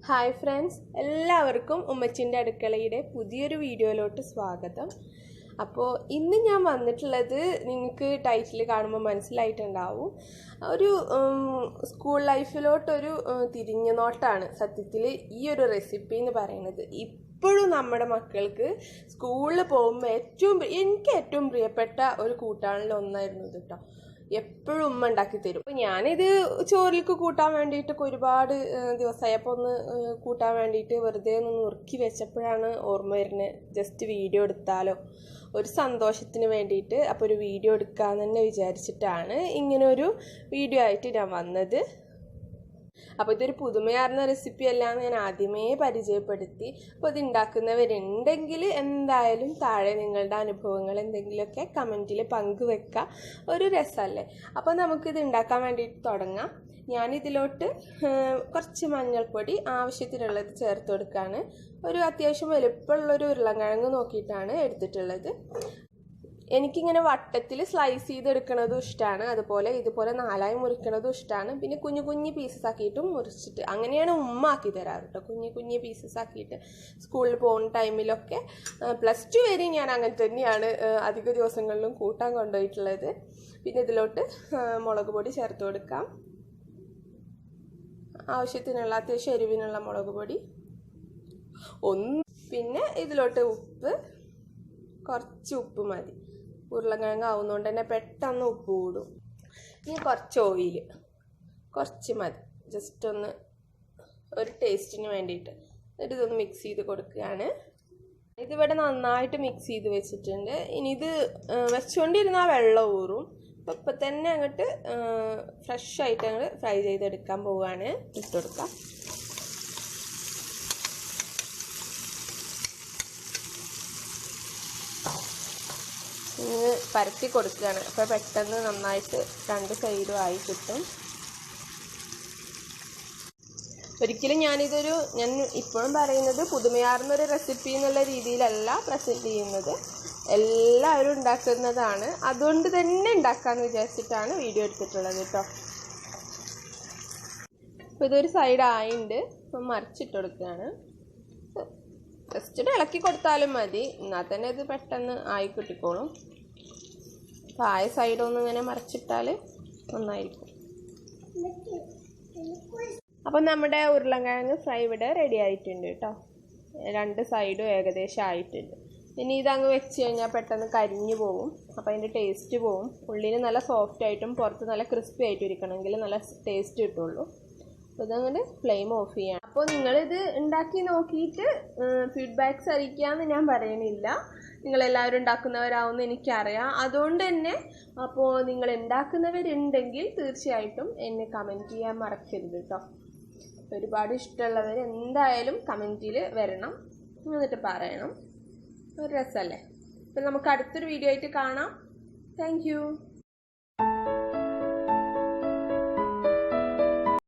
Hi friends, എല്ലാവർക്കും ഉമ്മച്ചിൻ്റെ അടുക്കളയുടെ പുതിയൊരു വീഡിയോയിലോട്ട് സ്വാഗതം. അപ്പോൾ ഇന്ന് ഞാൻ വന്നിട്ടുള്ളത് നിങ്ങൾക്ക് ടൈറ്റിൽ കാണുമ്പോൾ മനസ്സിലായിട്ടുണ്ടാവും, ഒരു സ്കൂൾ ലൈഫിലോട്ടൊരു തിരിഞ്ഞു നോട്ടാണ് സത്യത്തിൽ ഈ ഒരു റെസിപ്പി എന്ന് പറയുന്നത്. ഇപ്പോഴും നമ്മുടെ മക്കൾക്ക് സ്കൂളിൽ പോകുമ്പോൾ എനിക്ക് ഏറ്റവും പ്രിയപ്പെട്ട ഒരു കൂട്ടാനിൽ ഒന്നായിരുന്നു ഇത് കേട്ടോ. എപ്പോഴും ഉമ്മ ഉണ്ടാക്കി തരും. അപ്പോൾ ഞാനിത് ചോറിലേക്ക് കൂട്ടാൻ വേണ്ടിയിട്ടൊക്കെ ഒരുപാട് ദിവസമായി. അപ്പോൾ ഒന്ന് കൂട്ടാൻ വേണ്ടിയിട്ട് വെറുതെ ഒന്ന് നുറുക്കി വെച്ചപ്പോഴാണ് ഓർമ്മ വരുന്നത്, ജസ്റ്റ് വീഡിയോ എടുത്താലോ ഒരു സന്തോഷത്തിന് വേണ്ടിയിട്ട്. അപ്പോൾ ഒരു വീഡിയോ എടുക്കാമെന്ന് തന്നെ വിചാരിച്ചിട്ടാണ് ഇങ്ങനെ ഒരു വീഡിയോ ആയിട്ട് ഞാൻ വന്നത്. അപ്പോൾ ഇതൊരു പുതുമയാർന്ന റെസിപ്പി അല്ലാന്ന് ഞാൻ ആദ്യമേ പരിചയപ്പെടുത്തി. അപ്പോൾ ഇത് ഉണ്ടാക്കുന്നവരുണ്ടെങ്കിൽ എന്തായാലും താഴെ നിങ്ങളുടെ അനുഭവങ്ങൾ എന്തെങ്കിലുമൊക്കെ കമൻറ്റിൽ പങ്കുവെക്കുക, ഒരു രസമല്ലേ. അപ്പോൾ നമുക്കിത് ഉണ്ടാക്കാൻ വേണ്ടിയിട്ട് തുടങ്ങാം. ഞാനിതിലോട്ട് കുറച്ച് മഞ്ഞൾപ്പൊടി ആവശ്യത്തിനുള്ളത് ചേർത്ത് കൊടുക്കുകയാണ്. ഒരു അത്യാവശ്യം വലുപ്പമുള്ളൊരു ഉരുളൻകിഴങ്ങ് നോക്കിയിട്ടാണ് എടുത്തിട്ടുള്ളത്. എനിക്കിങ്ങനെ വട്ടത്തിൽ സ്ലൈസ് ചെയ്തെടുക്കുന്നതും ഇഷ്ടമാണ്, അതുപോലെ ഇതുപോലെ നാലായി മുറിക്കുന്നതും ഇഷ്ടമാണ്. പിന്നെ കുഞ്ഞു കുഞ്ഞു പീസസ് ആക്കിയിട്ടും മുറിച്ചിട്ട് അങ്ങനെയാണ് ഉമ്മ ആക്കി തരാറ് കേട്ടോ. കുഞ്ഞു കുഞ്ഞു പീസസ് ആക്കിയിട്ട് സ്കൂളിൽ പോകുന്ന ടൈമിലൊക്കെ +2 വരെ ഞാൻ അങ്ങനെ തന്നെയാണ് അധിക ദിവസങ്ങളിലും കൂട്ടാൻ കൊണ്ടുപോയിട്ടുള്ളത്. പിന്നെ ഇതിലോട്ട് മുളക് പൊടി ചേർത്ത് കൊടുക്കാം, ആവശ്യത്തിനുള്ള അത്യാവശ്യം എരിവിനുള്ള മുളക് പൊടി. പിന്നെ ഇതിലോട്ട് കുറച്ച് ഉപ്പ് മതി. ഉരുളക്കിഴങ്ങ് ആവുന്നതുകൊണ്ട് തന്നെ പെട്ടെന്ന് ഉപ്പ് കൂടും. ഇനി കുറച്ച് ഓയിൽ കുറച്ച് മതി, ജസ്റ്റ് ഒന്ന് ഒരു ടേസ്റ്റിന് വേണ്ടിയിട്ട്. എന്നിട്ട് ഇതൊന്ന് മിക്സ് ചെയ്ത് കൊടുക്കുകയാണ്. ഇതിവിടെ നന്നായിട്ട് മിക്സ് ചെയ്ത് വെച്ചിട്ടുണ്ട്. ഇനി ഇത് വെച്ചുകൊണ്ടിരുന്നാൽ വെള്ളം ഊറും. അപ്പോൾ ഇപ്പം തന്നെ അങ്ങോട്ട് ഫ്രഷ് ആയിട്ട് അങ്ങോട്ട് ഫ്രൈ ചെയ്തെടുക്കാൻ പോവുകയാണ്. ഇട്ട് കൊടുക്കാം. പരത്തി കൊടുക്കുകയാണ്. അപ്പോൾ പെട്ടെന്ന് നന്നായിട്ട് രണ്ട് സൈഡും ആയി കിട്ടും. ഒരിക്കലും ഞാൻ ഇപ്പോഴും പറയുന്നത് പുതുമയാർന്നൊരു റെസിപ്പി എന്നുള്ള രീതിയിലല്ല പ്രസൻറ്റ് ചെയ്യുന്നത്. എല്ലാവരും ഉണ്ടാക്കുന്നതാണ്, അതുകൊണ്ട് തന്നെ ഉണ്ടാക്കാമെന്ന് വിചാരിച്ചിട്ടാണ് വീഡിയോ എടുത്തിട്ടുള്ളത് കേട്ടോ. അപ്പോൾ ഇതൊരു സൈഡ് ആയിട്ടുണ്ട്. അപ്പം മറിച്ചിട്ട് കൊടുക്കുകയാണ്. ജസ്റ്റ് ഇളക്കി കൊടുത്താലും മതി, എന്നാൽ തന്നെ ഇത് പെട്ടെന്ന് ആയി കിട്ടിക്കോളും. അപ്പോൾ ആയ സൈഡൊന്നും ഇങ്ങനെ മറിച്ചിട്ടാൽ നന്നായിരിക്കും. അപ്പം നമ്മുടെ ഉരുളൻകിഴങ്ങ് ഫ്രൈ ഇവിടെ റെഡി ആയിട്ടുണ്ട് കേട്ടോ. രണ്ട് സൈഡും ഏകദേശം ആയിട്ടുണ്ട്. ഇനി ഇതങ്ങ് വെച്ച് കഴിഞ്ഞാൽ പെട്ടെന്ന് കരിഞ്ഞു പോകും. അപ്പോൾ അതിൻ്റെ ടേസ്റ്റ് പോകും. ഉള്ളിൽ നല്ല സോഫ്റ്റ് ആയിട്ടും പുറത്ത് നല്ല ക്രിസ്പി ആയിട്ടും ഇരിക്കണമെങ്കിൽ നല്ല ടേസ്റ്റ് കിട്ടുള്ളൂ. അപ്പോൾ ഇതങ്ങനെ ഫ്ലെയിം ഓഫ് ചെയ്യണം. അപ്പോൾ നിങ്ങളിത് ഉണ്ടാക്കി നോക്കിയിട്ട് ഫീഡ്ബാക്ക്സ് അറിയിക്കാമെന്ന് ഞാൻ പറയണില്ല, നിങ്ങളെല്ലാവരും ഉണ്ടാക്കുന്നവരാവുമെന്ന് എനിക്കറിയാം. അതുകൊണ്ട് തന്നെ അപ്പോൾ നിങ്ങൾ ഉണ്ടാക്കുന്നവരുണ്ടെങ്കിൽ തീർച്ചയായിട്ടും എന്നെ കമൻറ്റ് ചെയ്യാൻ മറക്കരുത് കേട്ടോ. ഒരുപാട് ഇഷ്ടമുള്ളവർ എന്തായാലും കമൻറ്റിൽ വരണം, എന്നിട്ട് പറയണം. ഒരു രസമല്ലേ. അപ്പോൾ നമുക്ക് അടുത്തൊരു വീഡിയോ ആയിട്ട് കാണാം. Thank you.